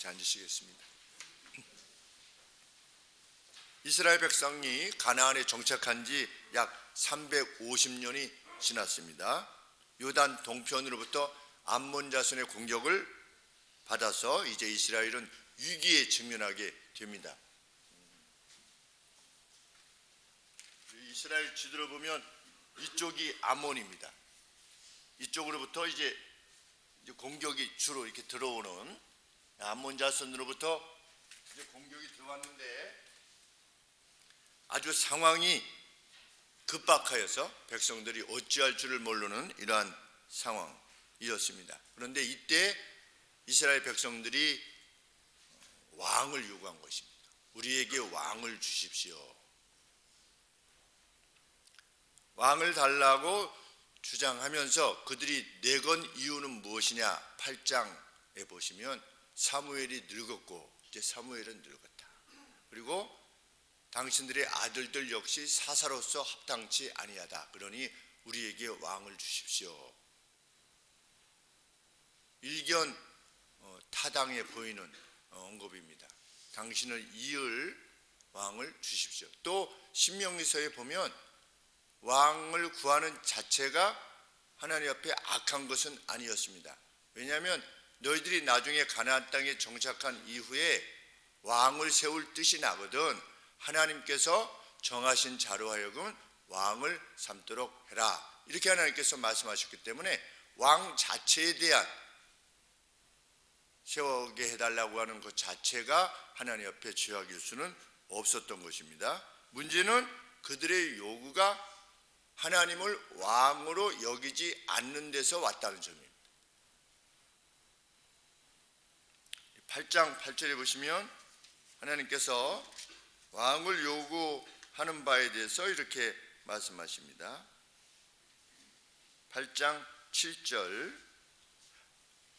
같이 앉으시겠습니다. 이스라엘 백성이 가나안에 정착한 지 약 350년이 지났습니다. 요단 동편으로부터 암몬 자손의 공격을 받아서 이제 이스라엘은 위기에 직면하게 됩니다. 이스라엘 지도를 보면 이쪽이 암몬입니다. 이쪽으로부터 이제 공격이 주로 이렇게 들어오는 암몬 자손으로부터 이제 공격이 들어왔는데 아주 상황이 급박하여서 백성들이 어찌할 줄을 모르는 이러한 상황이었습니다. 그런데 이때 이스라엘 백성들이 왕을 요구한 것입니다. 우리에게 왕을 주십시오. 왕을 달라고 주장하면서 그들이 내건 이유는 무엇이냐? 8장에 보시면 사무엘이 늙었고 이제 사무엘은 늙었다. 그리고 당신들의 아들들 역시 사사로서 합당치 아니하다. 그러니 우리에게 왕을 주십시오. 일견 타당해 보이는 언급입니다. 당신을 이을 왕을 주십시오. 또 신명기서에 보면 왕을 구하는 자체가 하나님 앞에 악한 것은 아니었습니다. 왜냐하면 너희들이 나중에 가나안 땅에 정착한 이후에 왕을 세울 뜻이 나거든 하나님께서 정하신 자로 하여금 왕을 삼도록 해라. 이렇게 하나님께서 말씀하셨기 때문에 왕 자체에 대한 세우게 해달라고 하는 것 자체가 하나님 앞에 죄악일 수는 없었던 것입니다. 문제는 그들의 요구가 하나님을 왕으로 여기지 않는 데서 왔다는 점입니다. 8장 8절에 보시면 하나님께서 왕을 요구하는 바에 대해서 이렇게 말씀하십니다. 8장 7절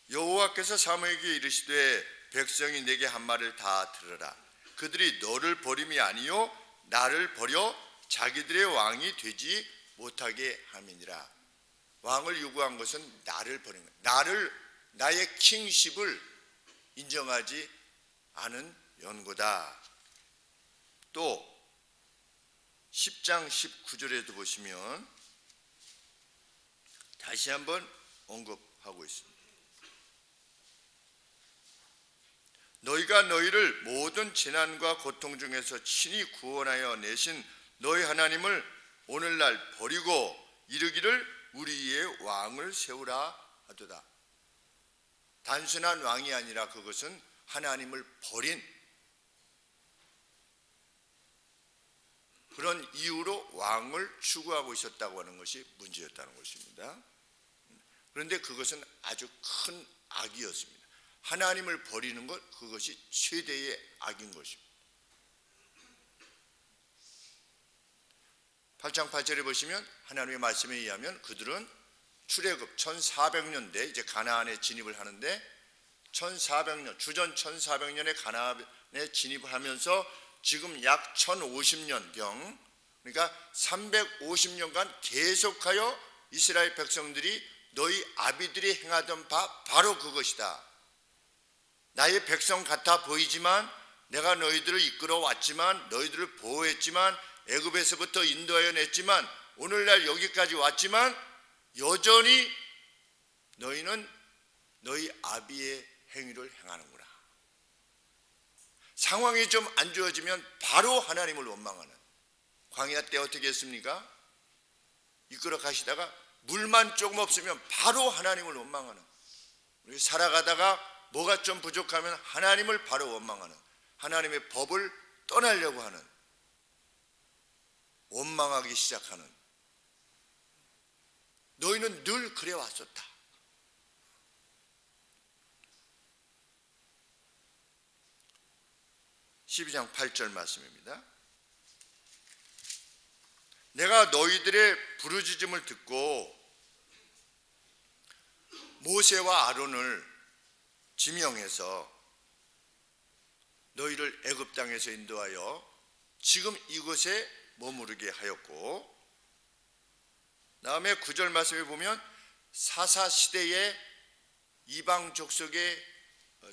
여호와께서 사무엘에게 이르시되 백성이 내게 한 말을 다 들으라. 그들이 너를 버림이 아니요 나를 버려 자기들의 왕이 되지 못하게 함이니라. 왕을 요구한 것은 나를 버린 거예요. 나의 킹십을 인정하지 않은 연고다. 또 10장 19절에도 보시면 다시 한번 언급하고 있습니다. 너희가 너희를 모든 재난과 고통 중에서 친히 구원하여 내신 너희 하나님을 오늘날 버리고 이르기를 우리의 왕을 세우라 하도다. 단순한 왕이 아니라 그것은 하나님을 버린 그런 이유로 왕을 추구하고 있었다고 하는 것이 문제였다는 것입니다. 그런데 그것은 아주 큰 악이었습니다. 하나님을 버리는 것, 그것이 최대의 악인 것입니다. 8장 8절에 보시면 하나님의 말씀에 의하면 그들은 출애굽 1400년대 이제 가나안에 진입을 하는데 1400년 주전 1400년에 가나안에 진입을 하면서 지금 약 1050년경 그러니까 350년간 계속하여 이스라엘 백성들이 너희 아비들이 행하던 바 바로 그것이다. 나의 백성 같아 보이지만 내가 너희들을 이끌어 왔지만 너희들을 보호했지만 애굽에서부터 인도하여 냈지만 오늘날 여기까지 왔지만 여전히 너희는 너희 아비의 행위를 행하는구나. 상황이 좀 안 좋아지면 바로 하나님을 원망하는. 광야 때 어떻게 했습니까? 이끌어 가시다가 물만 조금 없으면 바로 하나님을 원망하는. 우리 살아가다가 뭐가 좀 부족하면 하나님을 바로 원망하는, 하나님의 법을 떠나려고 하는, 원망하기 시작하는. 너희는 늘 그래 왔었다. (12장 8절) 말씀입니다. 내가 너희들의 부르짖음을 듣고 모세와 아론을 지명해서 너희를 애굽 땅에서 인도하여 지금 이곳에 머무르게 하였고, 다음에 9절 말씀에 보면 사사시대에 이방 족속의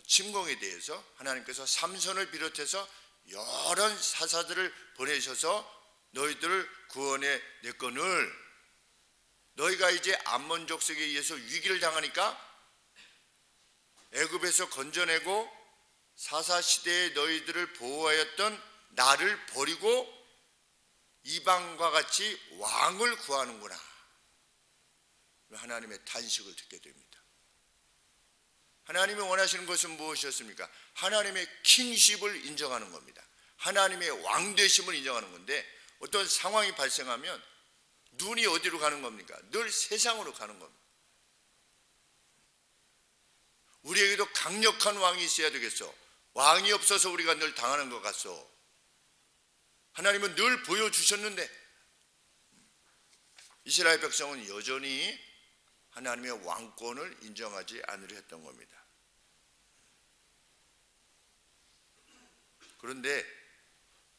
침공에 대해서 하나님께서 삼손을 비롯해서 여러 사사들을 보내셔서 너희들을 구원해 냈거늘 너희가 이제 암몬 족속에 의해서 위기를 당하니까 애굽에서 건져내고 사사시대에 너희들을 보호하였던 나를 버리고 이방과 같이 왕을 구하는구나. 하나님의 탄식을 듣게 됩니다. 하나님이 원하시는 것은 무엇이었습니까? 하나님의 킹십을 인정하는 겁니다. 하나님의 왕되심을 인정하는 건데 어떤 상황이 발생하면 눈이 어디로 가는 겁니까? 늘 세상으로 가는 겁니다. 우리에게도 강력한 왕이 있어야 되겠어. 왕이 없어서 우리가 늘 당하는 것 같소. 하나님은 늘 보여주셨는데 이스라엘 백성은 여전히 하나님의 왕권을 인정하지 않으려 했던 겁니다. 그런데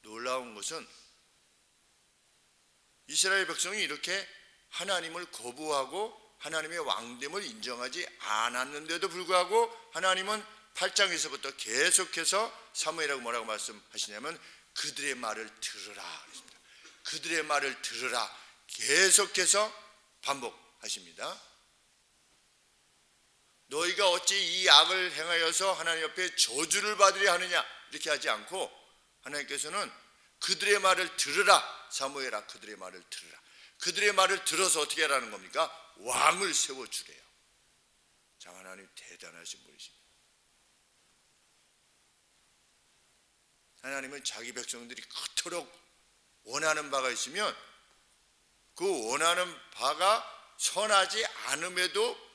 놀라운 것은 이스라엘 백성이 이렇게 하나님을 거부하고 하나님의 왕됨을 인정하지 않았는데도 불구하고 하나님은 8장에서부터 계속해서 사무엘하고 뭐라고 말씀하시냐면 그들의 말을 들으라 그랬습니다. 그들의 말을 들으라 계속해서 반복하십니다. 너희가 어찌 이 악을 행하여서 하나님 옆에 저주를 받으려 하느냐 이렇게 하지 않고 하나님께서는 그들의 말을 들으라. 사무엘아 그들의 말을 들으라. 그들의 말을 들어서 어떻게 하라는 겁니까? 왕을 세워주래요. 자, 하나님 대단하신 분이십니다. 하나님은 자기 백성들이 그토록 원하는 바가 있으면 그 원하는 바가 선하지 않음에도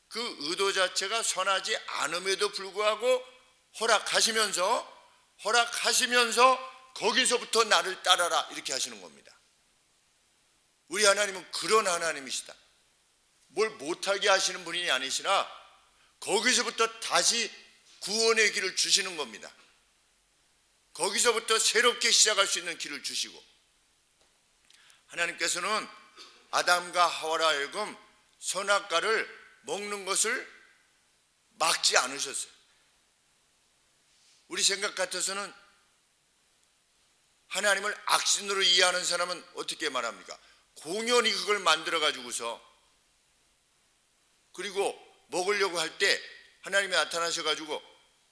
그 의도 자체가 선하지 않음에도 불구하고 허락하시면서 거기서부터 나를 따라라 이렇게 하시는 겁니다. 우리 하나님은 그런 하나님이시다. 뭘 못하게 하시는 분이 아니시나 거기서부터 다시 구원의 길을 주시는 겁니다. 거기서부터 새롭게 시작할 수 있는 길을 주시고 하나님께서는 아담과 하와라 하여금 선악과를 먹는 것을 막지 않으셨어요. 우리 생각 같아서는 하나님을 악신으로 이해하는 사람은 어떻게 말합니까? 공연히 그걸 만들어 가지고서 그리고 먹으려고 할 때 하나님이 나타나셔 가지고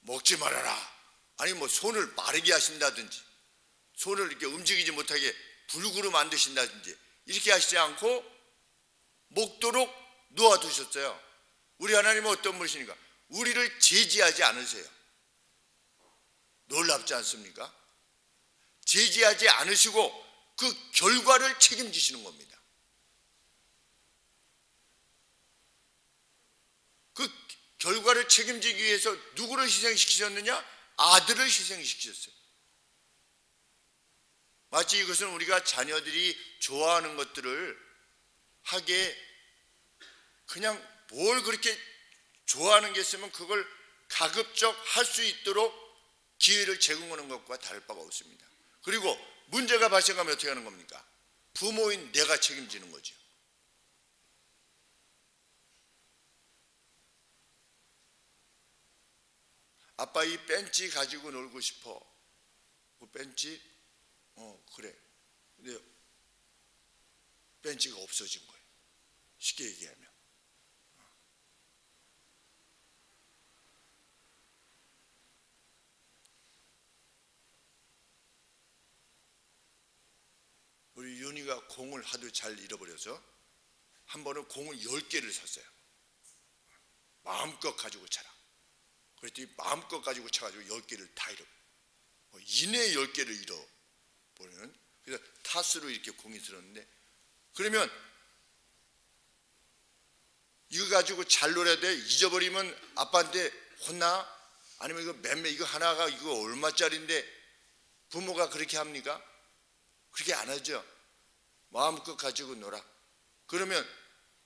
먹지 말아라. 아니 뭐 손을 마르게 하신다든지 손을 이렇게 움직이지 못하게 불구로 만드신다든지 이렇게 하시지 않고 먹도록 놓아두셨어요. 우리 하나님은 어떤 분이십니까? 우리를 제지하지 않으세요. 놀랍지 않습니까? 제지하지 않으시고 그 결과를 책임지시는 겁니다. 그 결과를 책임지기 위해서 누구를 희생시키셨느냐? 아들을 희생시키셨어요. 마치 이것은 우리가 자녀들이 좋아하는 것들을 하게 그냥 뭘 그렇게 좋아하는 게 있으면 그걸 가급적 할 수 있도록 기회를 제공하는 것과 다를 바가 없습니다. 그리고 문제가 발생하면 어떻게 하는 겁니까? 부모인 내가 책임지는 거죠. 아빠 이 벤치 가지고 놀고 싶어. 그 벤치? 그래. 근데 벤치가 없어진 거예요. 쉽게 얘기하면. 우리 윤희가 공을 하도 잘 잃어버려서 한 번은 공을 10개를 샀어요. 마음껏 가지고 차라. 그랬더니 마음껏 가지고 차가지고 10개를 다 잃어. 이내에 10개를 잃어버리는. 그래서 타수로 이렇게 공이 들었는데 그러면 이거 가지고 잘 놀아야 돼. 잊어버리면 아빠한테 혼나? 아니면 이거 맴매 이거 하나가 이거 얼마짜리인데 부모가 그렇게 합니까? 그렇게 안 하죠. 마음껏 가지고 놀아. 그러면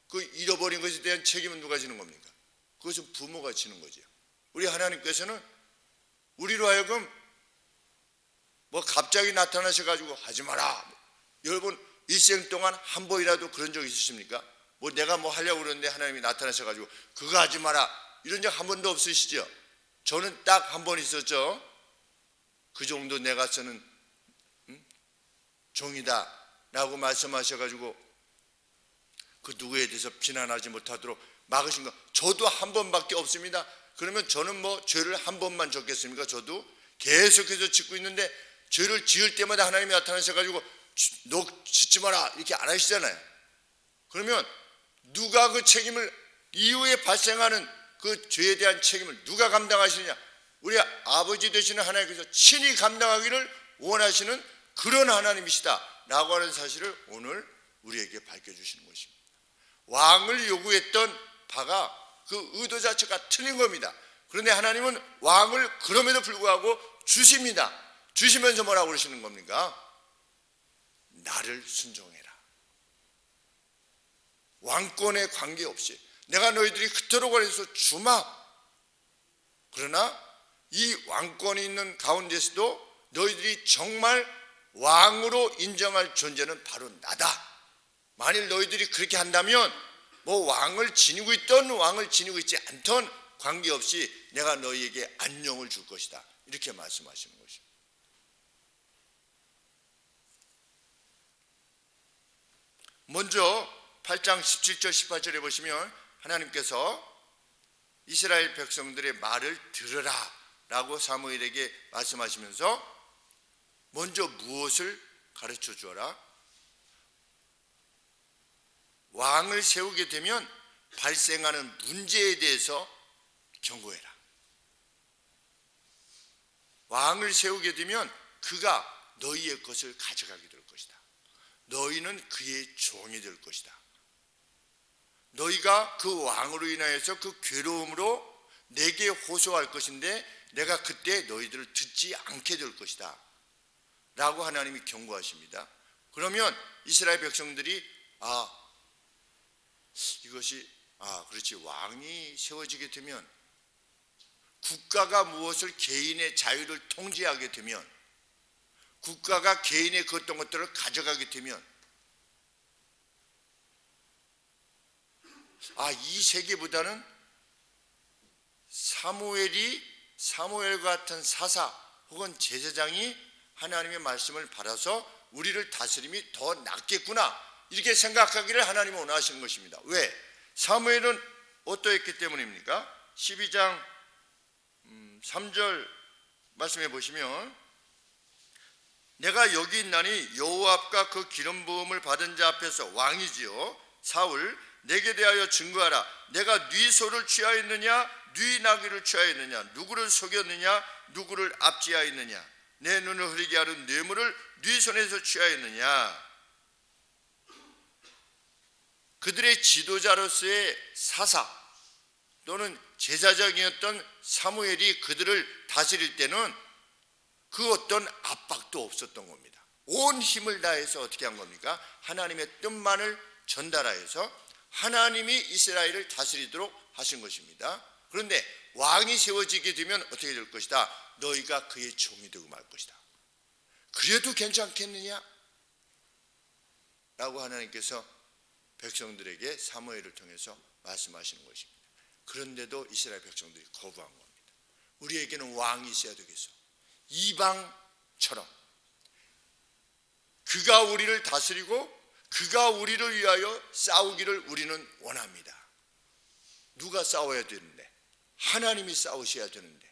그 잃어버린 것에 대한 책임은 누가 지는 겁니까? 그것은 부모가 지는 거죠. 우리 하나님께서는 우리로 하여금 뭐 갑자기 나타나셔가지고 하지 마라. 여러분 일생 동안 한 번이라도 그런 적 있으십니까? 뭐 내가 뭐 하려고 그러는데 하나님이 나타나셔가지고 그거 하지 마라 이런 적 한 번도 없으시죠? 저는 딱 한 번 있었죠. 그 정도 내가 쓰는 종이다 라고 말씀하셔가지고 그 누구에 대해서 비난하지 못하도록 막으신 거 저도 한 번밖에 없습니다. 그러면 저는 뭐 죄를 한 번만 졌겠습니까? 저도 계속해서 짓고 있는데 죄를 지을 때마다 하나님이 나타나셔가지고 너 짓지 마라 이렇게 안 하시잖아요. 그러면 누가 그 책임을 이후에 발생하는 그 죄에 대한 책임을 누가 감당하시느냐? 우리 아버지 되시는 하나님께서 친히 감당하기를 원하시는 그런 하나님이시다 라고 하는 사실을 오늘 우리에게 밝혀주시는 것입니다. 왕을 요구했던 바가 그 의도 자체가 틀린 겁니다. 그런데 하나님은 왕을 그럼에도 불구하고 주십니다. 주시면서 뭐라고 그러시는 겁니까? 나를 순종해라. 왕권에 관계없이 내가 너희들이 그토록 원해서 주마. 그러나 이 왕권이 있는 가운데서도 너희들이 정말 왕으로 인정할 존재는 바로 나다. 만일 너희들이 그렇게 한다면 뭐 왕을 지니고 있던 왕을 지니고 있지 않던 관계없이 내가 너희에게 안녕을 줄 것이다. 이렇게 말씀하시는 것입니다. 먼저 8장 17절 18절에 보시면 하나님께서 이스라엘 백성들의 말을 들으라 라고 사무엘에게 말씀하시면서 먼저 무엇을 가르쳐 주어라? 왕을 세우게 되면 발생하는 문제에 대해서 경고해라. 왕을 세우게 되면 그가 너희의 것을 가져가게 될 것이다. 너희는 그의 종이 될 것이다. 너희가 그 왕으로 인하여서 그 괴로움으로 내게 호소할 것인데 내가 그때 너희들을 듣지 않게 될 것이다 라고 하나님이 경고하십니다. 그러면 이스라엘 백성들이 이것이 그렇지, 왕이 세워지게 되면 국가가 무엇을 개인의 자유를 통제하게 되면 국가가 개인의 그 어떤 것들을 가져가게 되면 이 세계보다는 사무엘 같은 사사 혹은 제사장이 하나님의 말씀을 받아서 우리를 다스림이 더 낫겠구나 이렇게 생각하기를 하나님은 원하시는 것입니다. 왜? 사무엘은 어떠했기 때문입니까? 12장 3절 말씀해 보시면 내가 여기 있나니 여호와 앞과 그 기름 부음을 받은 자 앞에서 왕이지요 사울 내게 대하여 증거하라. 내가 네 소를 취하였느냐 네 나귀를 취하였느냐 누구를 속였느냐 누구를 압제하였느냐 내 눈을 흐리게 하는 뇌물을 네 손에서 취하였느냐. 그들의 지도자로서의 사사 또는 제사장이었던 사무엘이 그들을 다스릴 때는 그 어떤 압박도 없었던 겁니다. 온 힘을 다해서 어떻게 한 겁니까? 하나님의 뜻만을 전달하여서 하나님이 이스라엘을 다스리도록 하신 것입니다. 그런데 왕이 세워지게 되면 어떻게 될 것이다? 너희가 그의 종이 되고 말 것이다. 그래도 괜찮겠느냐? 라고 하나님께서 백성들에게 사무엘을 통해서 말씀하시는 것입니다. 그런데도 이스라엘 백성들이 거부한 겁니다. 우리에게는 왕이 있어야 되겠어. 이방처럼 그가 우리를 다스리고 그가 우리를 위하여 싸우기를 우리는 원합니다. 누가 싸워야 되는데? 하나님이 싸우셔야 되는데.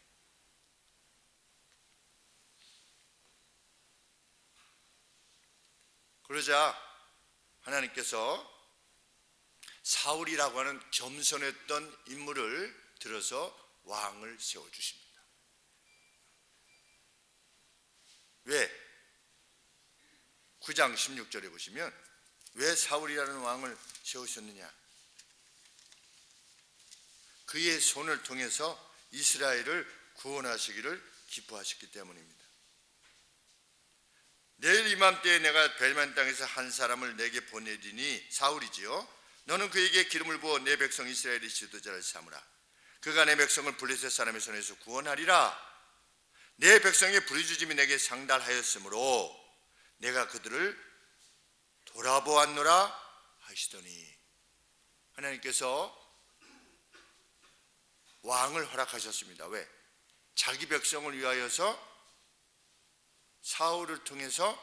그러자 하나님께서 사울이라고 하는 겸손했던 인물을 들어서 왕을 세워주십니다. 왜? 9장 16절에 보시면 왜 사울이라는 왕을 세우셨느냐? 그의 손을 통해서 이스라엘을 구원하시기를 기뻐하셨기 때문입니다. 내일 이맘때에 내가 벨만 땅에서 한 사람을 내게 보내리니 사울이지요. 너는 그에게 기름을 부어 내 백성 이스라엘의 지도자를 삼으라. 그가 내 백성을 블레셋 사람의 손에서 구원하리라. 내 백성의 부르짖음이 내게 상달하였으므로 내가 그들을 돌아보았노라 하시더니 하나님께서 왕을 허락하셨습니다. 왜? 자기 백성을 위하여서 사울을 통해서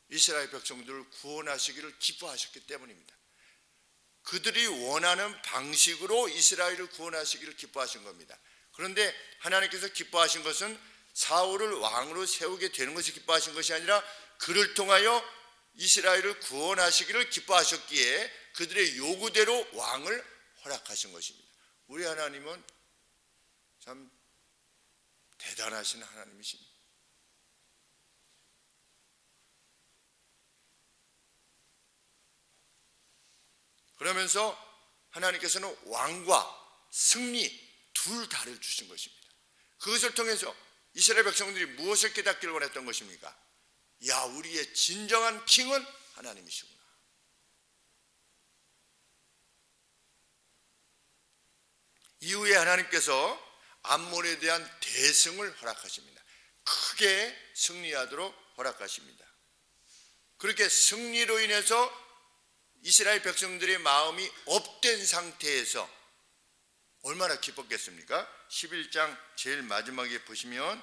이스라엘 백성들을 구원하시기를 기뻐하셨기 때문입니다. 그들이 원하는 방식으로 이스라엘을 구원하시기를 기뻐하신 겁니다. 그런데 하나님께서 기뻐하신 것은 사울을 왕으로 세우게 되는 것이 기뻐하신 것이 아니라 그를 통하여 이스라엘을 구원하시기를 기뻐하셨기에 그들의 요구대로 왕을 허락하신 것입니다. 우리 하나님은 참 대단하신 하나님이십니다. 그러면서 하나님께서는 왕과 승리 둘 다를 주신 것입니다. 그것을 통해서 이스라엘 백성들이 무엇을 깨닫기를 원했던 것입니까? 야, 우리의 진정한 킹은 하나님이시구나. 이후에 하나님께서 암몬에 대한 대승을 허락하십니다. 크게 승리하도록 허락하십니다. 그렇게 승리로 인해서 이스라엘 백성들의 마음이 업된 상태에서 얼마나 기뻤겠습니까? 11장 제일 마지막에 보시면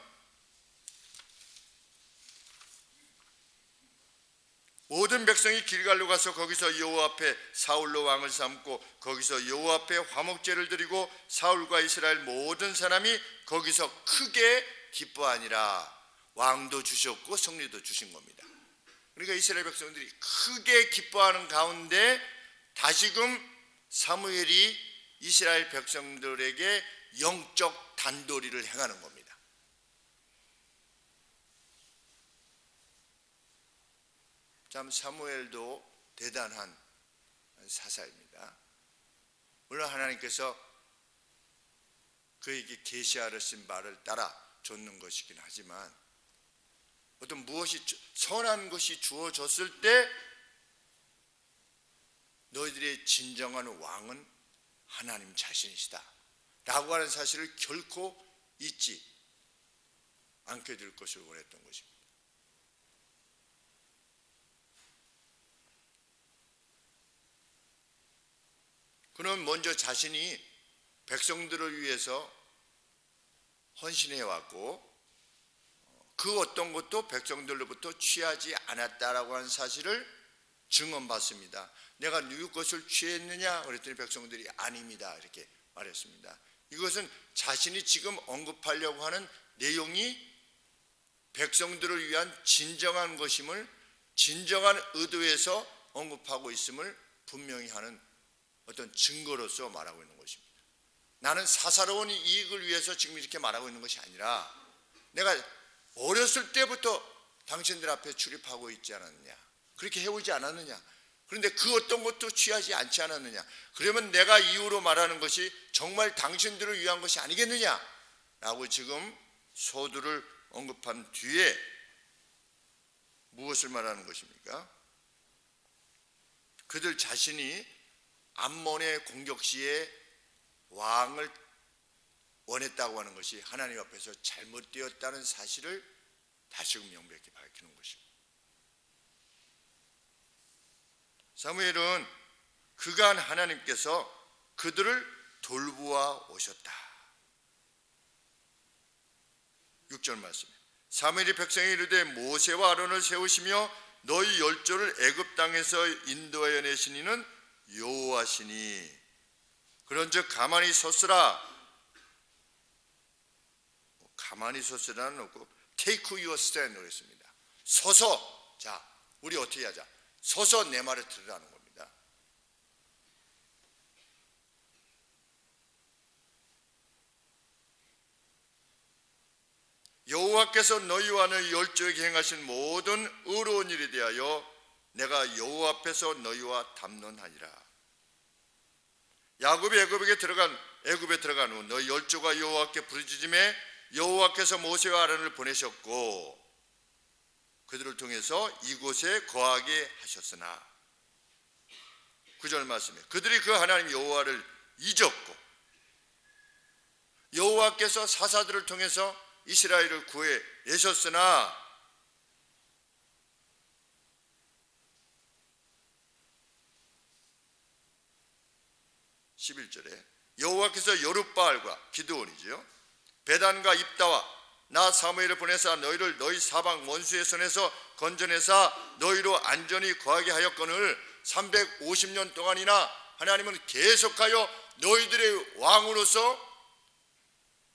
모든 백성이 길갈로 가서 거기서 여호와 앞에 사울로 왕을 삼고 거기서 여호와 앞에 화목제를 드리고 사울과 이스라엘 모든 사람이 거기서 크게 기뻐하니라. 왕도 주셨고 승리도 주신 겁니다. 그러니까 이스라엘 백성들이 크게 기뻐하는 가운데 다시금 사무엘이 이스라엘 백성들에게 영적 단도리를 행하는 겁니다. 참 사무엘도 대단한 사사입니다. 물론 하나님께서 그에게 계시하신 말을 따라 줬는 것이긴 하지만 어떤 무엇이 선한 것이 주어졌을 때 너희들의 진정한 왕은 하나님 자신이시다 라고 하는 사실을 결코 잊지 않게 될 것을 원했던 것입니다. 그는 먼저 자신이 백성들을 위해서 헌신해왔고 그 어떤 것도 백성들로부터 취하지 않았다라고 하는 사실을 증언받습니다. 내가 누구 것을 취했느냐? 그랬더니 백성들이 아닙니다 이렇게 말했습니다. 이것은 자신이 지금 언급하려고 하는 내용이 백성들을 위한 진정한 것임을 진정한 의도에서 언급하고 있음을 분명히 하는 어떤 증거로서 말하고 있는 것입니다. 나는 사사로운 이익을 위해서 지금 이렇게 말하고 있는 것이 아니라 내가 어렸을 때부터 당신들 앞에 출입하고 있지 않았느냐, 그렇게 해오지 않았느냐, 그런데 그 어떤 것도 취하지 않지 않았느냐, 그러면 내가 이후로 말하는 것이 정말 당신들을 위한 것이 아니겠느냐 라고 지금 소두를 언급한 뒤에 무엇을 말하는 것입니까? 그들 자신이 암몬의 공격 시에 왕을 원했다고 하는 것이 하나님 앞에서 잘못되었다는 사실을 다시금 명백히 밝히는 것입니다. 사무엘은 그간 하나님께서 그들을 돌보아 오셨다. 6절 말씀에 사무엘이 백성에 이르되 모세와 아론을 세우시며 너희 열조를 애굽 땅에서 인도하여 내신 이는 여호와시니 그런즉 가만히 섰으라. 가만히 섰으라는 없고 take your stand으로 했습니다. 서서, 자 우리 어떻게 하자, 서서 내 말을 들으라는 겁니다. 여호와께서 너희와 너희 열조에게 행하신 모든 의로운 일에 대하여 내가 여호와 앞에서 너희와 담론하니라. 야곱이 애굽에 들어간 후 너희 열조가 여호와께 부르짖음에 여호와께서 모세와 아론을 보내셨고 그들을 통해서 이곳에 거하게 하셨으나 9절 말씀에 그들이 그 하나님 여호와를 잊었고 여호와께서 사사들을 통해서 이스라엘을 구해 내셨으나 11절에 여호와께서 여룻바알과 기드온이죠, 베단과 입다와 나 사무엘을 보내사 너희를 너희 사방 원수의 손에서 건져내사 너희로 안전히 거하게 하였거늘 350년 동안이나 하나님은 계속하여 너희들의 왕으로서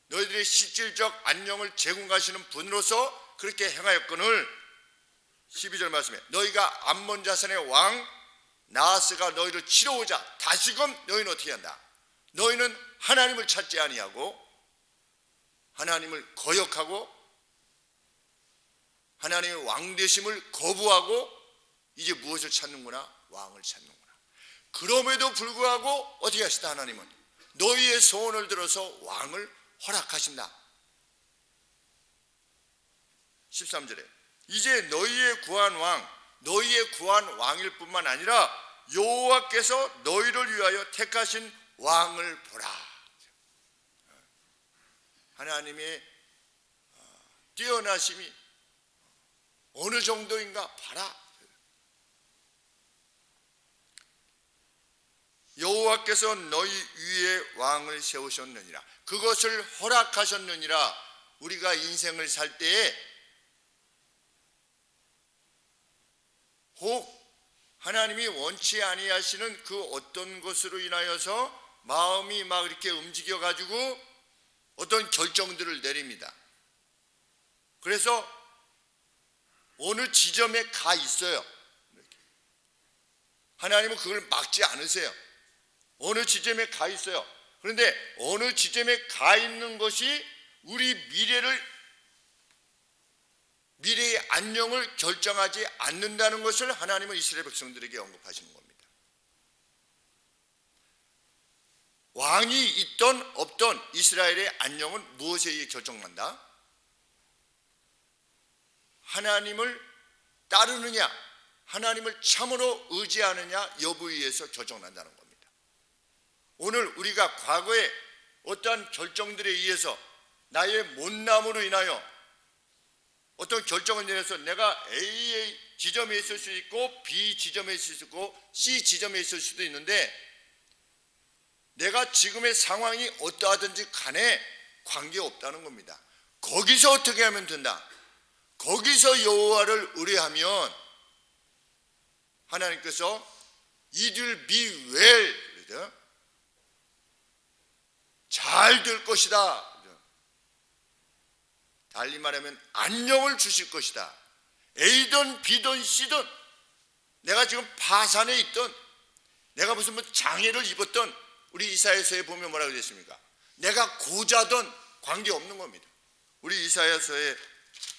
너희들의 실질적 안녕을 제공하시는 분으로서 그렇게 행하였거늘 12절 말씀에 너희가 암몬 자손의 왕 나하스가 너희를 치러 오자 다시금 너희는 어떻게 한다? 너희는 하나님을 찾지 아니하고 하나님을 거역하고 하나님의 왕되심을 거부하고 이제 무엇을 찾는구나? 왕을 찾는구나. 그럼에도 불구하고 어떻게 하시다? 하나님은 너희의 소원을 들어서 왕을 허락하신다. 13절에 이제 너희의 구한 왕일 뿐만 아니라 여호와께서 너희를 위하여 택하신 왕을 보라. 하나님의 뛰어나심이 어느 정도인가 봐라. 여호와께서 너희 위에 왕을 세우셨느니라. 그것을 허락하셨느니라. 우리가 인생을 살 때에 혹 하나님이 원치 아니하시는 그 어떤 것으로 인하여서 마음이 막 이렇게 움직여 가지고 어떤 결정들을 내립니다. 그래서 어느 지점에 가 있어요. 하나님은 그걸 막지 않으세요. 어느 지점에 가 있어요. 그런데 어느 지점에 가 있는 것이 우리 미래의 안녕을 결정하지 않는다는 것을 하나님은 이스라엘 백성들에게 언급하시는 겁니다. 왕이 있던 없던 이스라엘의 안녕은 무엇에 의해 결정난다? 하나님을 따르느냐, 하나님을 참으로 의지하느냐 여부에 의해서 결정난다는 겁니다. 오늘 우리가 과거에 어떠한 결정들에 의해서 나의 못남으로 인하여 어떤 결정을 내려서 내가 A의 지점에 있을 수 있고 B 지점에 있을 수 있고 C 지점에 있을 수도 있는데 내가 지금의 상황이 어떠하든지 간에 관계없다는 겁니다. 거기서 어떻게 하면 된다? 거기서 여호와를 의뢰하면 하나님께서 It will be well, 잘 될 것이다. 달리 말하면 안녕을 주실 것이다. A든 B든 C든 내가 지금 파산에 있든 내가 무슨 장애를 입었든 우리 이사야서에 보면 뭐라고 되어 있습니까? 내가 고자든 관계없는 겁니다. 우리 이사야서에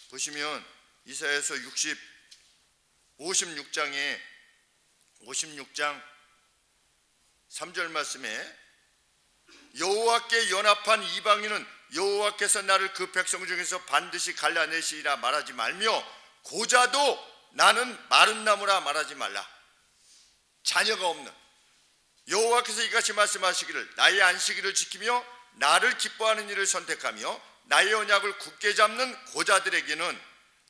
보시면 이사야서 56장 3절 말씀에 여호와께 연합한 이방인은 여호와께서 나를 그 백성 중에서 반드시 갈라내시리라 말하지 말며 고자도 나는 마른 나무라 말하지 말라. 자녀가 없는 여호와께서 이같이 말씀하시기를 나의 안식일을 지키며 나를 기뻐하는 일을 선택하며 나의 언약을 굳게 잡는 고자들에게는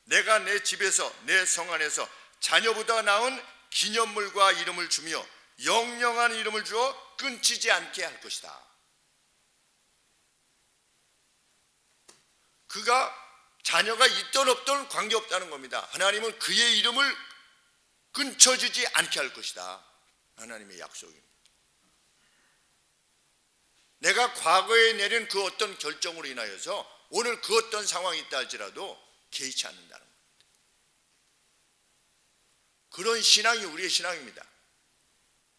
내가 내 집에서 내 성 안에서 자녀보다 나은 기념물과 이름을 주며 영영한 이름을 주어 끊치지 않게 할 것이다. 그가 자녀가 있든 없든 관계없다는 겁니다. 하나님은 그의 이름을 끊쳐지지 않게 할 것이다. 하나님의 약속입니다. 내가 과거에 내린 그 어떤 결정으로 인하여서 오늘 그 어떤 상황이 있다 할지라도 개의치 않는다는 겁니다. 그런 신앙이 우리의 신앙입니다.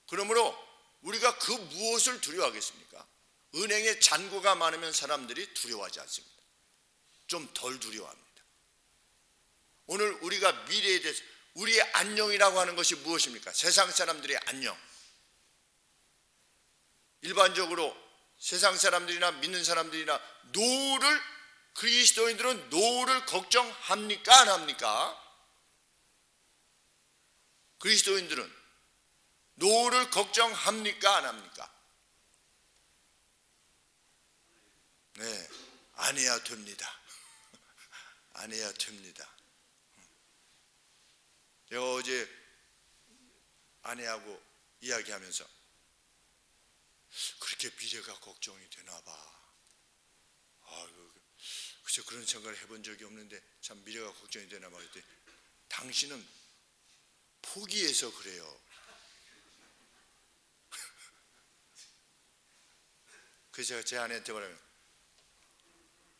그러므로 우리가 그 무엇을 두려워하겠습니까? 은행에 잔고가 많으면 사람들이 두려워하지 않습니다. 좀 덜 두려워합니다. 오늘 우리가 미래에 대해서 우리의 안녕이라고 하는 것이 무엇입니까? 세상 사람들의 안녕. 일반적으로 세상 사람들이나 믿는 사람들이나 노후를 그리스도인들은 노후를 걱정합니까? 안 합니까? 그리스도인들은 노후를 걱정합니까? 안 합니까? 네, 안 해야 됩니다. 안 해야 됩니다. 제가 어제 아내하고 이야기하면서 그렇게 미래가 걱정이 되나 봐. 그래서 그런 생각을 해본 적이 없는데 참 미래가 걱정이 되나 말했더니 당신은 포기해서 그래요. 그래서 제가 제 아내한테 말하면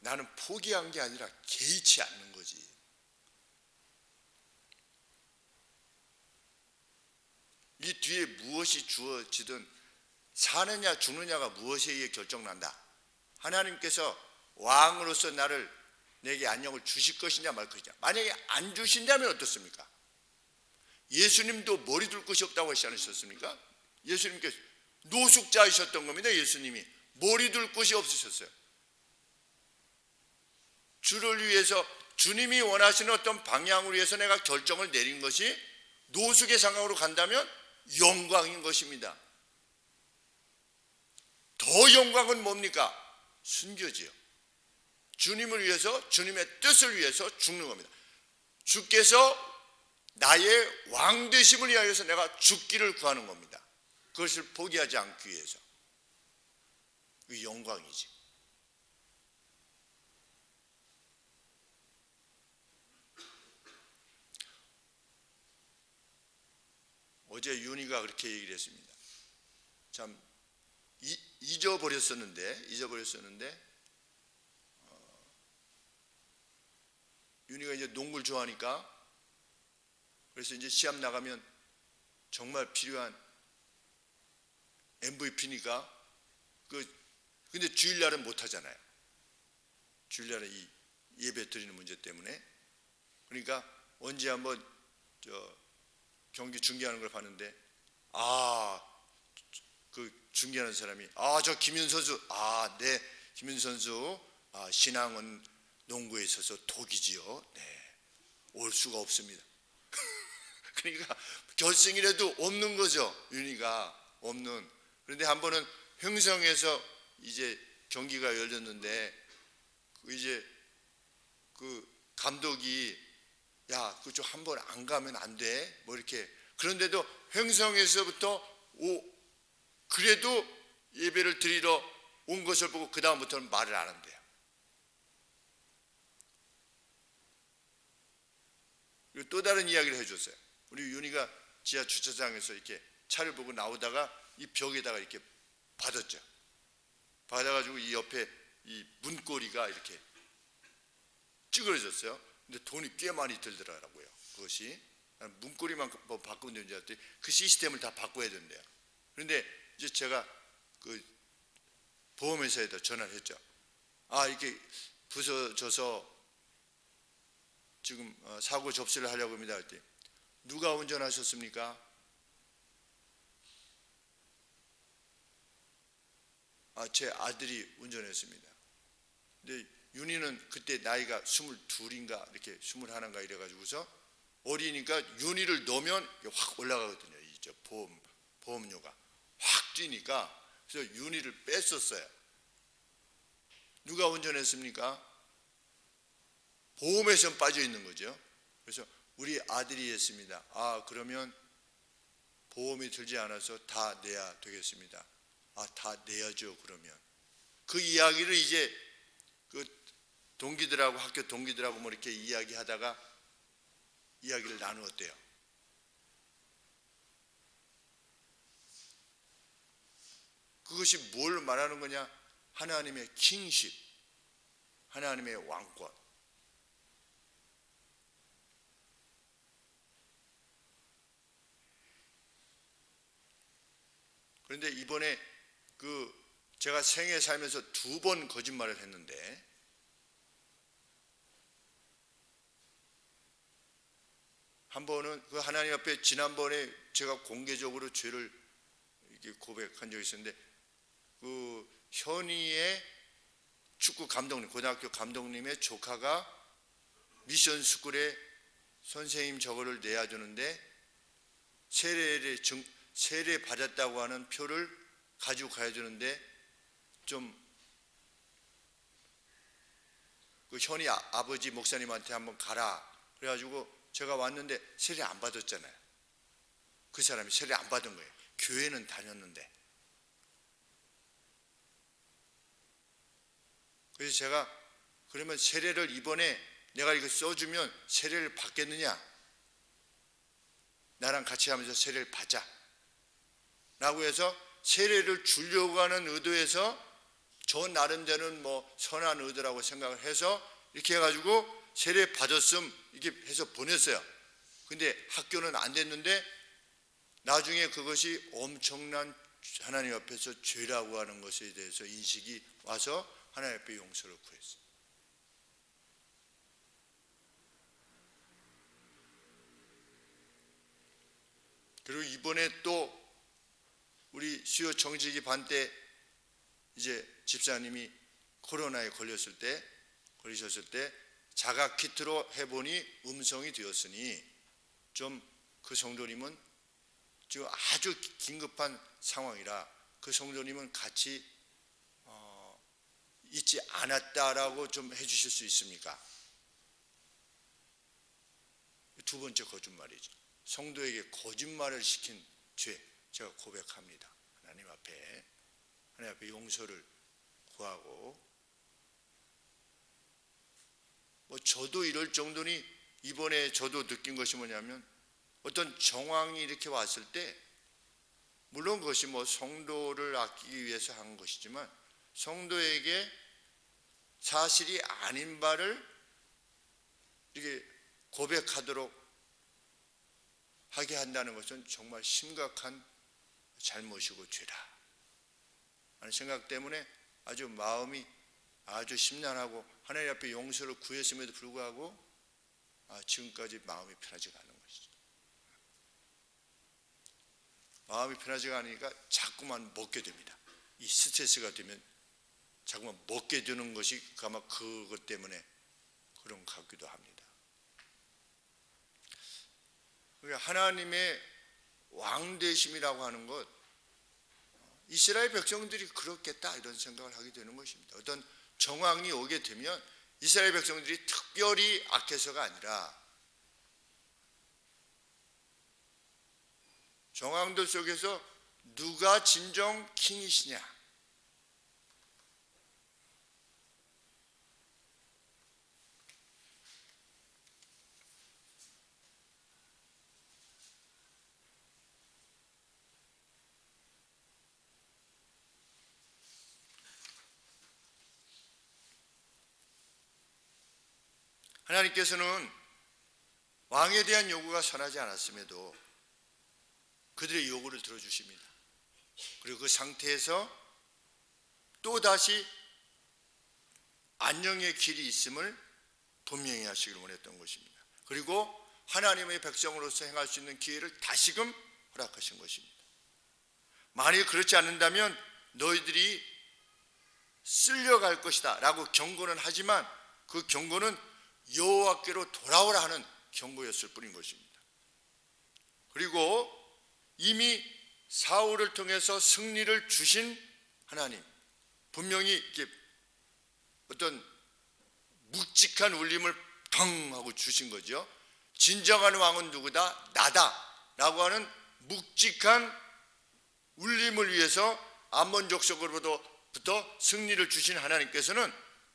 나는 포기한 게 아니라 개의치 않는 거지. 이 뒤에 무엇이 주어지든 사느냐 죽느냐가 무엇에 의해 결정난다. 하나님께서 왕으로서 내게 안녕을 주실 것이냐 말 것이냐. 만약에 안 주신다면 어떻습니까? 예수님도 머리 둘 것이 없다고 하시지 않으셨습니까? 예수님께서 노숙자이셨던 겁니다. 예수님이 머리 둘 곳이 없으셨어요. 주를 위해서 주님이 원하시는 어떤 방향을 위해서 내가 결정을 내린 것이 노숙의 상황으로 간다면 영광인 것입니다. 더 영광은 뭡니까? 순교지요. 주님을 위해서, 주님의 뜻을 위해서 죽는 겁니다. 주께서 나의 왕 되심을 위하여서 내가 죽기를 구하는 겁니다. 그것을 포기하지 않기 위해서. 그 영광이지. 어제 윤희가 그렇게 얘기를 했습니다. 참 잊어버렸었는데 윤희가 이제 농구를 좋아하니까 그래서 이제 시합 나가면 정말 필요한 MVP니까 근데 주일날은 못 하잖아요. 주일날은 이 예배 드리는 문제 때문에. 그러니까 언제 한번 경기 중계하는 걸 봤는데 그 중계하는 사람이 저 김윤 선수 네 김윤 선수 신앙은 농구에 있어서 독이지요. 네, 올 수가 없습니다. 그러니까 결승이라도 없는 거죠. 윤희가 없는. 그런데 한 번은 횡성에서 이제 경기가 열렸는데 이제 그 감독이 야 그쪽 한 번 안 가면 안 돼 뭐 이렇게. 그런데도 횡성에서부터 그래도 예배를 드리러 온 것을 보고 그 다음부터는 말을 안 한대요. 그리고 또 다른 이야기를 해줬어요. 우리 윤희가 지하 주차장에서 이렇게 차를 보고 나오다가 이 벽에다가 이렇게 받았죠. 받아가지고 이 옆에 이 문고리가 이렇게 찌그러졌어요. 근데 돈이 꽤 많이 들더라고요. 그것이 문고리만 바꾸면 되는 줄 알았더니 그 시스템을 다 바꿔야 된대요. 그런데 이제 제가 그 보험회사에다 전화를 했죠. 이렇게 부서져서 지금 사고 접수를 하려고 합니다. 그랬더니 누가 운전하셨습니까? 제 아들이 운전했습니다. 근데 윤희는 그때 나이가 22인가 이렇게 21인가 이래가지고서 어리니까 윤희를 넣으면 확 올라가거든요. 이 보험료가 확 뛰니까 그래서 윤희를 뺐었어요. 누가 운전했습니까? 보험에선 빠져 있는 거죠. 그래서 우리 아들이 했습니다. 그러면 보험이 들지 않아서 다 내야 되겠습니다. 다 내야죠. 그러면 그 이야기를 이제 그 동기들하고 학교 동기들하고 뭐 이렇게 이야기하다가 이야기를 나누었대요. 그것이 뭘 말하는 거냐? 하나님의 킹십, 하나님의 왕권. 그런데 이번에 제가 생애 살면서 2번 거짓말을 했는데 한 번은 그 하나님 앞에 지난번에 제가 공개적으로 죄를 이렇게 고백한 적이 있었는데 그 현이의 축구 감독님, 고등학교 감독님의 조카가 미션 스쿨에 선생님 저거를 내야 주는데 세례 받았다고 하는 표를 가지고 가야 되는데 좀 그 현이 아버지 목사님한테 한번 가라 그래가지고 제가 왔는데 세례 안 받았잖아요. 그 사람이 세례 안 받은 거예요. 교회는 다녔는데. 그래서 제가 그러면 세례를 이번에 내가 이거 써주면 세례를 받겠느냐? 나랑 같이 하면서 세례를 받자 라고 해서 세례를 주려고 하는 의도에서 저 나름대로는 뭐 선한 의도라고 생각을 해서 이렇게 해가지고 세례 받았음 이렇게 해서 보냈어요. 근데 학교는 안 됐는데 나중에 그것이 엄청난 하나님 앞에서 죄라고 하는 것에 대해서 인식이 와서 하나님 앞에 용서를 구했어요. 그리고 이번에 또 우리 수요 정직이 반 때 이제 집사님이 코로나에 걸리셨을 때 자가 키트로 해보니 음성이 되었으니 좀 그 성도님은 지금 아주 긴급한 상황이라 그 성도님은 같이 있지 않았다라고 좀 해주실 수 있습니까? 두 번째 거짓말이죠. 성도에게 거짓말을 시킨 죄 제가 고백합니다. 하나님 앞에 용서를 구하고 뭐 저도 이럴 정도니 이번에 저도 느낀 것이 뭐냐면 어떤 정황이 이렇게 왔을 때 물론 그것이 뭐 성도를 아끼기 위해서 한 것이지만 성도에게 사실이 아닌 바를 이렇게 고백하도록 하게 한다는 것은 정말 심각한 잘못이고 죄다 하는 생각 때문에 아주 마음이 아주 심란하고 하나님 앞에 용서를 구했음에도 불구하고 지금까지 마음이 편하지가 않은 것이죠. 마음이 편하지가 않으니까 자꾸만 먹게 됩니다. 이 스트레스가 되면 자꾸만 먹게 되는 것이 아마 그것 때문에 그런 것 같기도 합니다. 그러니까 하나님의 왕되심이라고 하는 것 이스라엘 백성들이 그렇겠다 이런 생각을 하게 되는 것입니다. 어떤 정황이 오게 되면 이스라엘 백성들이 특별히 악해서가 아니라 정황들 속에서 누가 진정 킹이시냐 하나님께서는 왕에 대한 요구가 선하지 않았음에도 그들의 요구를 들어주십니다. 그리고 그 상태에서 또다시 안녕의 길이 있음을 분명히 하시기를 원했던 것입니다. 그리고 하나님의 백성으로서 행할 수 있는 기회를 다시금 허락하신 것입니다. 만약 그렇지 않는다면 너희들이 쓸려갈 것이다 라고 경고는 하지만 그 경고는 여호와께로 돌아오라 하는 경고였을 뿐인 것입니다. 그리고 이미 사울을 통해서 승리를 주신 하나님 분명히 이렇게 어떤 묵직한 울림을 펑 하고 주신 거죠. 진정한 왕은 누구다? 나다 라고 하는 묵직한 울림을 위해서 암몬 족속으로부터 승리를 주신 하나님께서는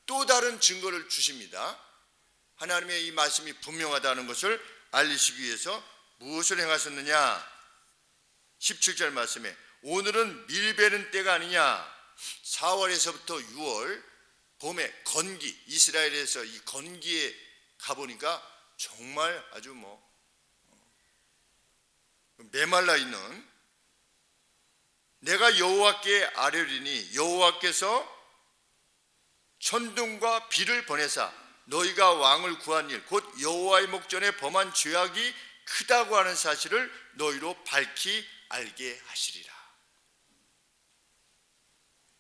또 다른 증거를 주십니다. 하나님의 이 말씀이 분명하다는 것을 알리시기 위해서 무엇을 행하셨느냐? 17절 말씀에 오늘은 밀베는 때가 아니냐? 4월에서부터 6월 봄에 건기 이스라엘에서 이 건기에 가보니까 정말 아주 메말라 있는 내가 여호와께 아뢰리니 여호와께서 천둥과 비를 보내사 너희가 왕을 구한 일 곧 여호와의 목전에 범한 죄악이 크다고 하는 사실을 너희로 밝히 알게 하시리라.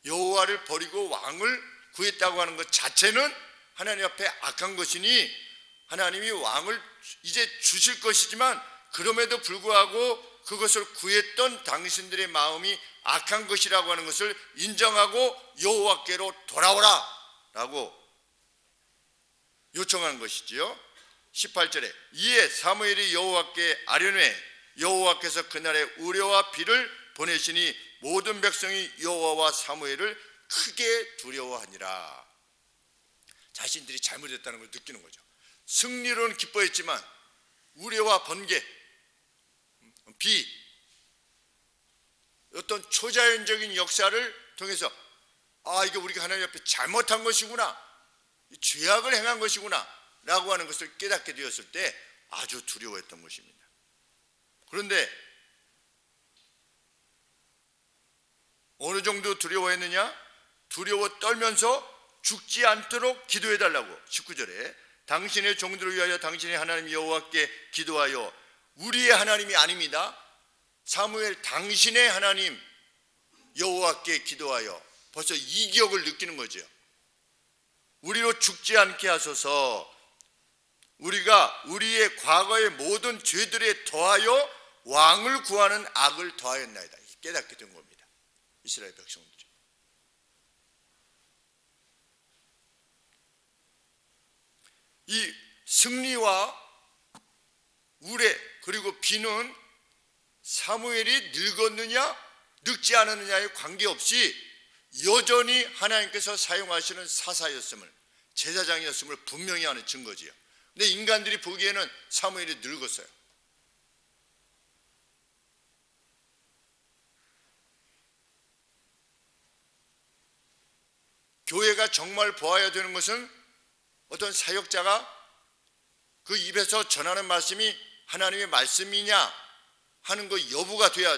여호와를 버리고 왕을 구했다고 하는 것 자체는 하나님 앞에 악한 것이니 하나님이 왕을 이제 주실 것이지만 그럼에도 불구하고 그것을 구했던 당신들의 마음이 악한 것이라고 하는 것을 인정하고 여호와께로 돌아오라 라고 요청한 것이지요. 18절에 이에 사무엘이 여호와께 아뢰매 여호와께서 그날에 우레와 비를 보내시니 모든 백성이 여호와와 사무엘을 크게 두려워하니라. 자신들이 잘못했다는 걸 느끼는 거죠. 승리로는 기뻐했지만 우려와 번개, 어떤 초자연적인 역사를 통해서 이게 우리가 하나님 앞에 잘못한 것이구나, 죄악을 행한 것이구나 라고 하는 것을 깨닫게 되었을 때 아주 두려워했던 것입니다. 그런데 어느 정도 두려워했느냐? 두려워 떨면서 죽지 않도록 기도해달라고 19절에 당신의 종들을 위하여 당신의 하나님 여호와께 기도하여, 우리의 하나님이 아닙니다. 사무엘 당신의 하나님 여호와께 기도하여, 벌써 이격을 느끼는 거죠. 우리로 죽지 않게 하소서. 우리가 우리의 과거의 모든 죄들에 더하여 왕을 구하는 악을 더하였나이다. 깨닫게 된 겁니다. 이스라엘 백성들이. 이 승리와 우레 그리고 비는 사무엘이 늙었느냐 늙지 않았느냐에 관계없이 여전히 하나님께서 사용하시는 사사였음을, 제사장이었음을 분명히 하는 증거지요. 근데 인간들이 보기에는 사무엘이 늙었어요. 교회가 정말 보아야 되는 것은 어떤 사역자가 그 입에서 전하는 말씀이 하나님의 말씀이냐 하는 거 여부가 돼야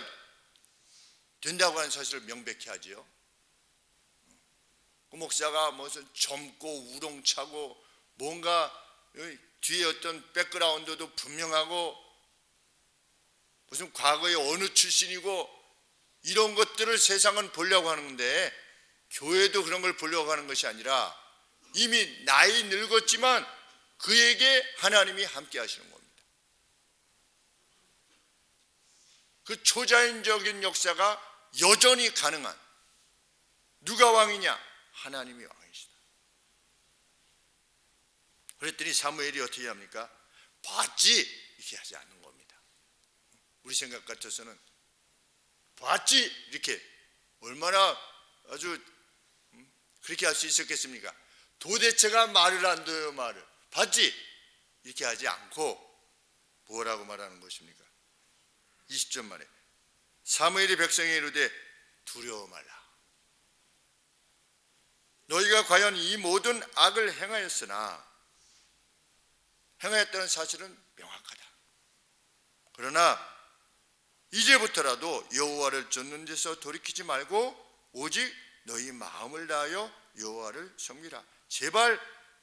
된다고 하는 사실을 명백히 하지요. 그 목사가 무슨 젊고 우렁차고 뭔가 뒤에 어떤 백그라운드도 분명하고 무슨 과거에 어느 출신이고 이런 것들을 세상은 보려고 하는데, 교회도 그런 걸 보려고 하는 것이 아니라 이미 나이 늙었지만 그에게 하나님이 함께 하시는 겁니다. 그 초자연적인 역사가 여전히 가능한, 누가 왕이냐? 하나님이 왕이시다. 그랬더니 사무엘이 어떻게 합니까? 봤지? 이렇게 하지 않는 겁니다. 우리 생각 같아서는 봤지? 이렇게 얼마나 아주 그렇게 할 수 있었겠습니까? 도대체가 말을 안 돼요. 말을 봤지? 이렇게 하지 않고 뭐라고 말하는 것입니까? 20절 말에 사무엘이 백성에게 이르되 두려워 말라. 너희가 과연 이 모든 악을 행하였다는 사실은 명확하다. 그러나 이제부터라도 여호와를 쫓는 데서 돌이키지 말고 오직 너희 마음을 다하여 여호와를 섬기라. 제발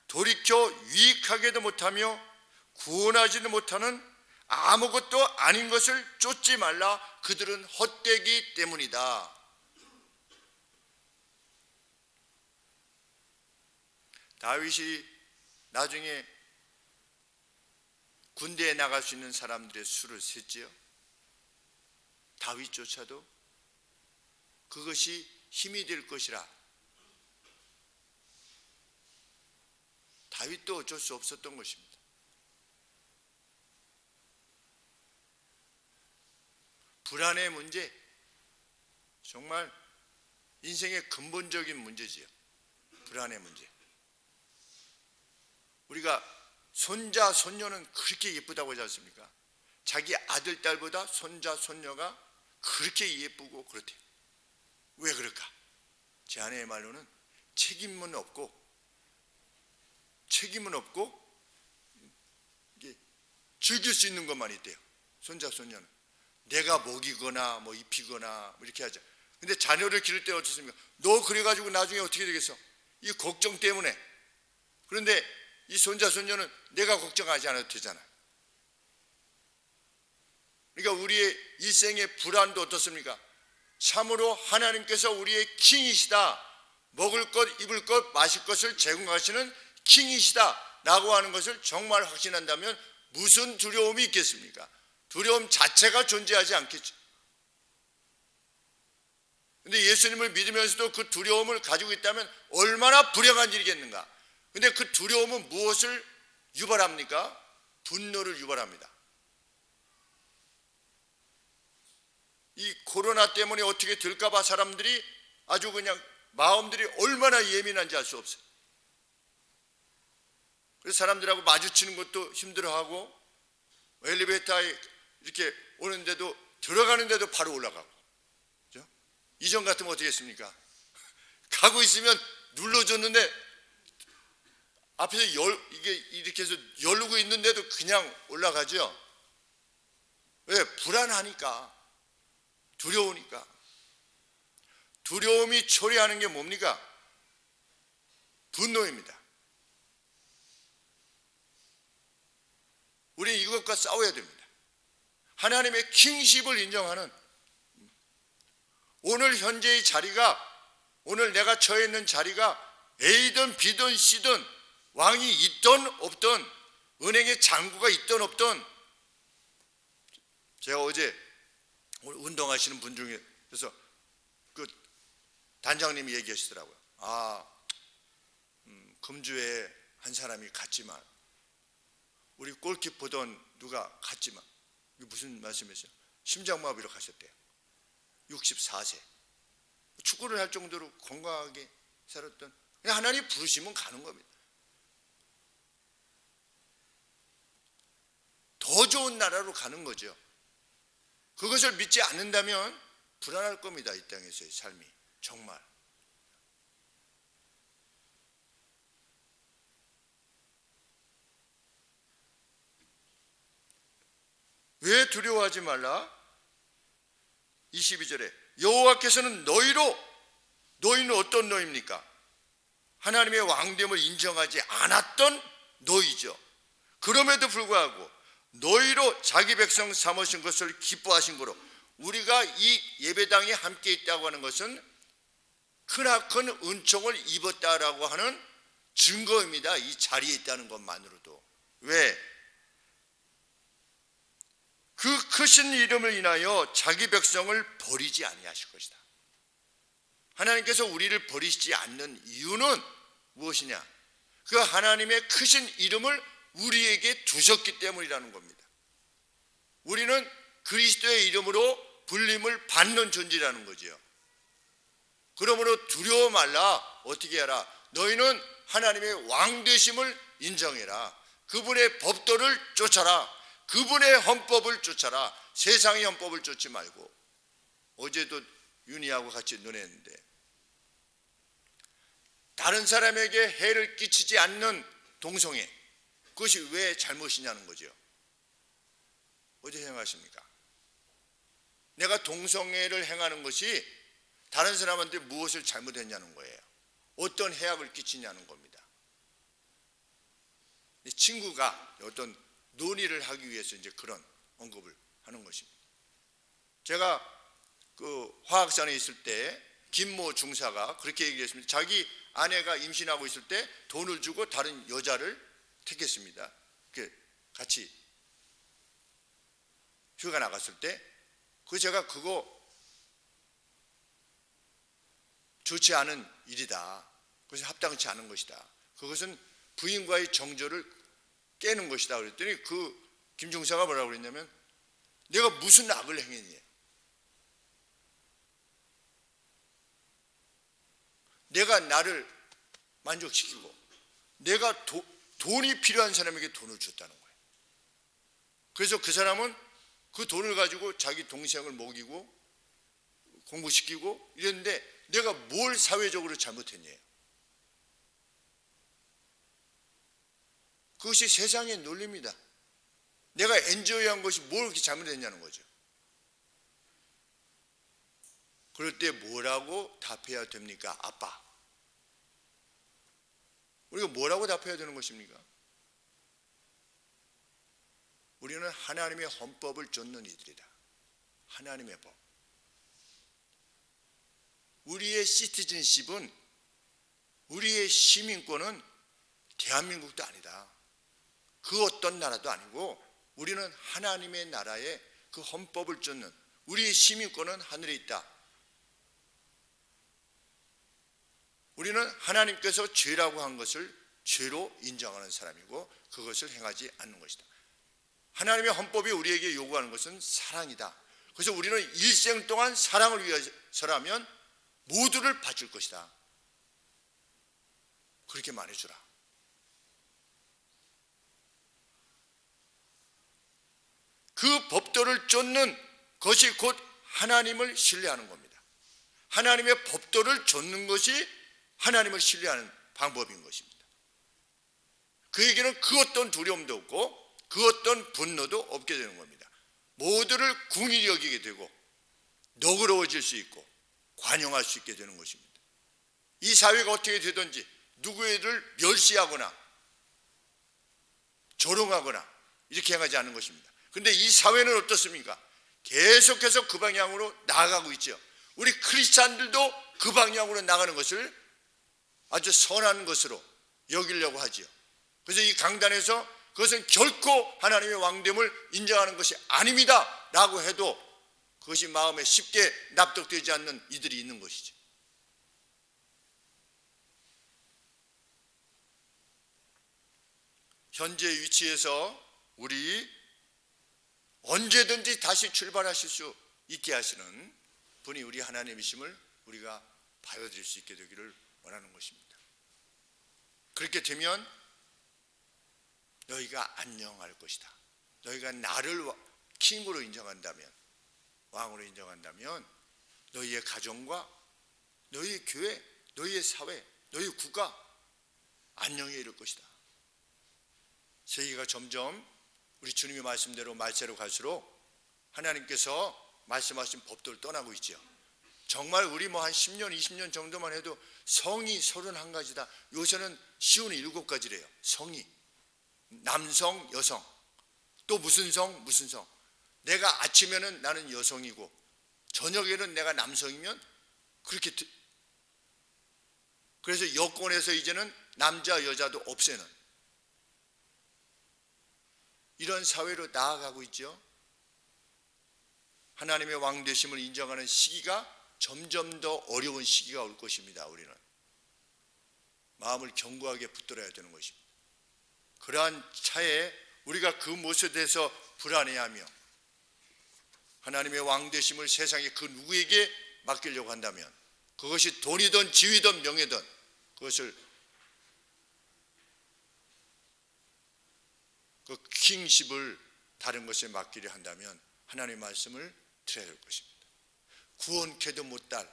돌이켜 유익하게도 못하며 구원하지도 못하는 아무것도 아닌 것을 쫓지 말라. 그들은 헛되기 때문이다. 다윗이 나중에 군대에 나갈 수 있는 사람들의 수를 셌지요. 다윗조차도 그것이 힘이 될 것이라 다윗도 어쩔 수 없었던 것입니다. 불안의 문제, 정말 인생의 근본적인 문제지요. 불안의 문제. 우리가 손자, 손녀는 그렇게 예쁘다고 하지 않습니까? 자기 아들, 딸보다 손자, 손녀가 그렇게 예쁘고 그렇대요. 왜 그럴까? 제 아내의 말로는 책임은 없고 이게 즐길 수 있는 것만 있대요. 손자, 손녀는 내가 먹이거나 뭐 입히거나 뭐 이렇게 하죠. 근데 자녀를 기를 때 어떻습니까? 너 그래가지고 나중에 어떻게 되겠어? 이 걱정 때문에. 그런데 이 손자, 손녀는 내가 걱정하지 않아도 되잖아. 그러니까 우리의 일생의 불안도 어떻습니까? 참으로 하나님께서 우리의 킹이시다. 먹을 것, 입을 것, 마실 것을 제공하시는 킹이시다 라고 하는 것을 정말 확신한다면 무슨 두려움이 있겠습니까? 두려움 자체가 존재하지 않겠죠. 근데 예수님을 믿으면서도 그 두려움을 가지고 있다면 얼마나 불행한 일이겠는가. 근데 그 두려움은 무엇을 유발합니까? 분노를 유발합니다. 이 코로나 때문에 어떻게 될까 봐 사람들이 아주 그냥 마음들이 얼마나 예민한지 알 수 없어요. 그래서 사람들하고 마주치는 것도 힘들어하고 엘리베이터에 이렇게 오는데도 들어가는데도 바로 올라가고, 그죠? 이전 같으면 어떻게 했습니까? 가고 있으면 눌러줬는데 앞에서 이게 이렇게 해서 열고 있는데도 그냥 올라가죠. 왜? 불안하니까, 두려우니까. 두려움이 초래하는 게 뭡니까? 분노입니다. 우리는 이것과 싸워야 됩니다. 하나님의 킹십을 인정하는, 오늘 현재의 자리가, 오늘 내가 처해 있는 자리가 A든 B든 C든 왕이 있든 없든, 은행에 장구가 있든 없든, 제가 어제 운동하시는 분 중에 그래서 그 단장님이 얘기하시더라고요. 금주에 한 사람이 갔지만, 우리 골키퍼던 누가 갔지만, 이게 무슨 말씀이세요? 심장마비로 가셨대요. 64세. 축구를 할 정도로 건강하게 살았던, 그냥 하나님 부르시면 가는 겁니다. 더 좋은 나라로 가는 거죠. 그것을 믿지 않는다면 불안할 겁니다. 이 땅에서의 삶이 정말. 왜 두려워하지 말라? 22절에 여호와께서는 너희는 어떤 너희입니까? 하나님의 왕됨을 인정하지 않았던 너희죠. 그럼에도 불구하고 너희로 자기 백성 삼으신 것을 기뻐하신 거로, 우리가 이 예배당에 함께 있다고 하는 것은 크나큰 은총을 입었다라고 하는 증거입니다. 이 자리에 있다는 것만으로도. 왜? 그 크신 이름을 인하여 자기 백성을 버리지 아니하실 것이다. 하나님께서 우리를 버리시지 않는 이유는 무엇이냐? 그 하나님의 크신 이름을 우리에게 두셨기 때문이라는 겁니다. 우리는 그리스도의 이름으로 불림을 받는 존재라는 거죠. 그러므로 두려워 말라. 어떻게 하라? 너희는 하나님의 왕 되심을 인정해라. 그분의 법도를 쫓아라. 그분의 헌법을 쫓아라. 세상의 헌법을 쫓지 말고. 어제도 윤희하고 같이 논했는데, 다른 사람에게 해를 끼치지 않는 동성애, 그것이 왜 잘못이냐는 거죠. 어떻게 생각하십니까? 내가 동성애를 행하는 것이 다른 사람한테 무엇을 잘못했냐는 거예요. 어떤 해악을 끼치냐는 겁니다. 친구가 어떤 논의를 하기 위해서 이제 그런 언급을 하는 것입니다. 제가 그 화학산에 있을 때 김모 중사가 그렇게 얘기했습니다. 자기 아내가 임신하고 있을 때 돈을 주고 다른 여자를 택했습니다. 같이 휴가 나갔을 때, 제가 그거 좋지 않은 일이다. 그것은 합당치 않은 것이다. 그것은 부인과의 정조를 깨는 것이다. 그랬더니 그 김중사가 뭐라고 그랬냐면, 내가 무슨 악을 행했니? 내가 나를 만족시키고 내가 돈이 필요한 사람에게 돈을 줬다는 거예요. 그래서 그 사람은 그 돈을 가지고 자기 동생을 먹이고 공부시키고 이랬는데, 내가 뭘 사회적으로 잘못했냐? 그것이 세상의 논리입니다. 내가 엔조이한 것이 뭘 그렇게 잘못했냐는 거죠. 그럴 때 뭐라고 답해야 됩니까? 아빠. 우리가 뭐라고 답해야 되는 것입니까? 우리는 하나님의 헌법을 쫓는 이들이다. 하나님의 법. 우리의 시티즌십은, 우리의 시민권은 대한민국도 아니다. 그 어떤 나라도 아니고, 우리는 하나님의 나라의 그 헌법을 쫓는, 우리의 시민권은 하늘에 있다. 우리는 하나님께서 죄라고 한 것을 죄로 인정하는 사람이고, 그것을 행하지 않는 것이다. 하나님의 헌법이 우리에게 요구하는 것은 사랑이다. 그래서 우리는 일생 동안 사랑을 위해서라면 모두를 바칠 것이다. 그렇게 말해주라. 그 법도를 쫓는 것이 곧 하나님을 신뢰하는 겁니다. 하나님의 법도를 쫓는 것이 하나님을 신뢰하는 방법인 것입니다. 그에게는 그 어떤 두려움도 없고 그 어떤 분노도 없게 되는 겁니다. 모두를 궁히 여기게 되고 너그러워질 수 있고 관용할 수 있게 되는 것입니다. 이 사회가 어떻게 되든지 누구를 멸시하거나 조롱하거나 이렇게 행하지 않는 것입니다. 그런데 이 사회는 어떻습니까? 계속해서 그 방향으로 나아가고 있죠. 우리 크리스찬들도 그 방향으로 나가는 것을 아주 선한 것으로 여기려고 하지요. 그래서 이 강단에서 그것은 결코 하나님의 왕됨을 인정하는 것이 아닙니다 라고 해도 그것이 마음에 쉽게 납득되지 않는 이들이 있는 것이죠. 현재 위치에서 우리 언제든지 다시 출발하실 수 있게 하시는 분이 우리 하나님이심을 우리가 받아들일 수 있게 되기를 원하는 것입니다. 그렇게 되면 너희가 안녕할 것이다. 너희가 나를 킹으로 인정한다면, 왕으로 인정한다면 너희의 가정과 너희의 교회, 너희의 사회, 너희의 국가 안녕에 이를 것이다. 세계가 점점 우리 주님의 말씀대로 말세로 갈수록 하나님께서 말씀하신 법도를 떠나고 있죠. 정말 우리 한 10년, 20년 정도만 해도 성이 31가지다. 요새는 시온이 7가지래요. 성이. 남성, 여성. 또 무슨 성, 무슨 성. 내가 아침에는 나는 여성이고 저녁에는 내가 남성이면 그렇게. 그래서 여권에서 이제는 남자, 여자도 없애는 이런 사회로 나아가고 있죠. 하나님의 왕되심을 인정하는 시기가 점점 더 어려운 시기가 올 것입니다. 우리는 마음을 견고하게 붙들어야 되는 것입니다. 그러한 차에 우리가 그 모습에 대해서 불안해하며 하나님의 왕되심을 세상에 그 누구에게 맡기려고 한다면 그것이 돈이든 지위든 명예든 그것을 그 킹십을 다른 것에 맡기려 한다면 하나님의 말씀을 들어야 될 것입니다. 구원케도 못할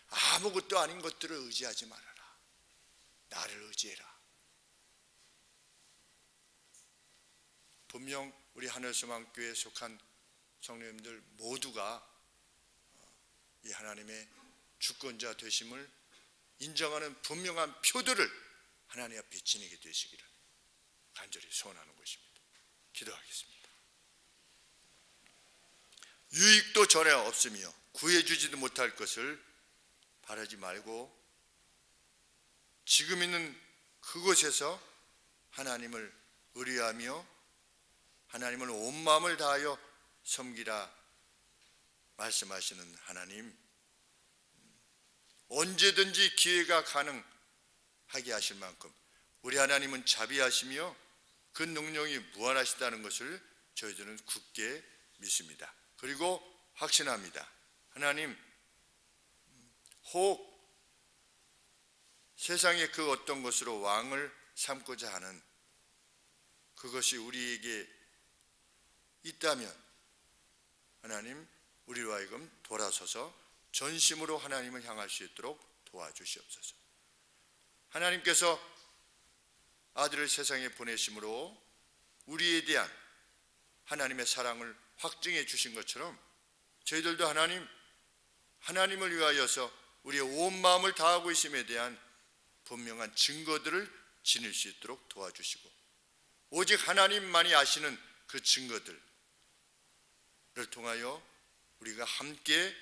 아무것도 아닌 것들을 의지하지 말아라. 나를 의지해라. 분명 우리 하늘소망교회에 속한 성도님들 모두가 이 하나님의 주권자 되심을 인정하는 분명한 표들을 하나님 앞에 지니게 되시기를 간절히 소원하는 것입니다. 기도하겠습니다. 유익도 전에 없으며 구해주지도 못할 것을 바라지 말고 지금 있는 그곳에서 하나님을 의뢰하며 하나님을 온 마음을 다하여 섬기라 말씀하시는 하나님, 언제든지 기회가 가능하게 하실 만큼 우리 하나님은 자비하시며 그 능력이 무한하시다는 것을 저희들은 굳게 믿습니다. 그리고 확신합니다. 하나님, 혹 세상의 그 어떤 것으로 왕을 삼고자 하는 그것이 우리에게 있다면 하나님, 우리로 하여금 돌아서서 전심으로 하나님을 향할 수 있도록 도와주시옵소서. 하나님께서 아들을 세상에 보내심으로 우리에 대한 하나님의 사랑을 확증해 주신 것처럼 저희들도 하나님을 위하여서 우리의 온 마음을 다하고 있음에 대한 분명한 증거들을 지닐 수 있도록 도와주시고 오직 하나님만이 아시는 그 증거들을 통하여 우리가 함께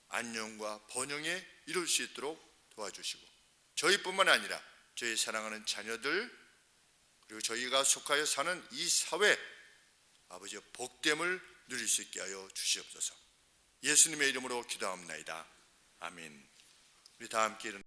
안녕과 번영에 이룰 수 있도록 도와주시고 저희뿐만 아니라 저희 사랑하는 자녀들 그리고 저희가 속하여 사는 이 사회 아버지의 복됨을 누릴 수 있게 하여 주시옵소서. 예수님의 이름으로 기도합나이다. 아멘. 우리 다 함께 일어나